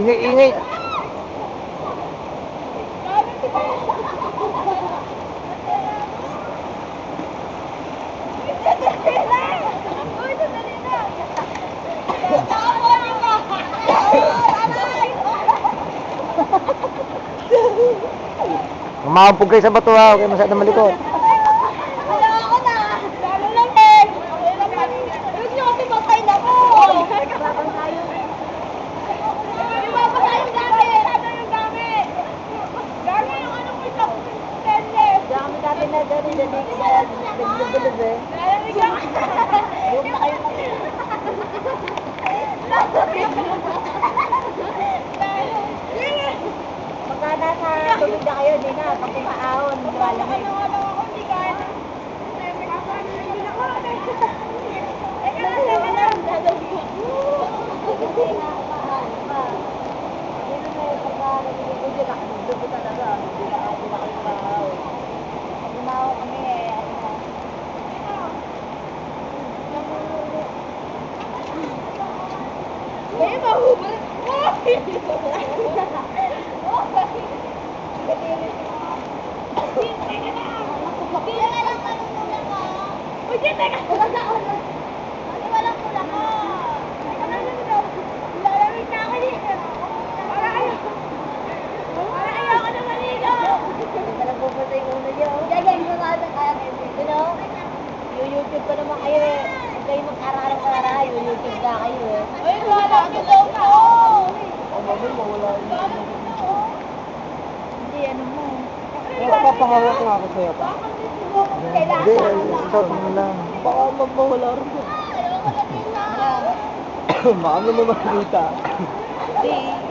Ingay-ingay. Umahampog kayo sa bato ha, huwag kayo masyadong malikot. Ayoko na. Lalo lang eh. Huwag niyo kasi matay na ko. Ibabasa yung gamit. Ano yung gamit? Gamit yung ano mo ito. Stainless. Dami dati na dali kaya nagdudulog eh. Lalamig lang. Huwag na kayo. Pagka nasa tubig na kayo, hindi na. Pag kumaahon, lumalamig. Ano ako, hindi kaya. YouTube pa naman kayo eh. Huwag kayo mag-aral-aral. YouTube na kayo eh. Ay, wala ka daw po! Hindi, ano mo. Papahawak nga ako sa'yo pa. Hindi, ito lang. Baka mawala rin mo. Baka mo makita. Hindi.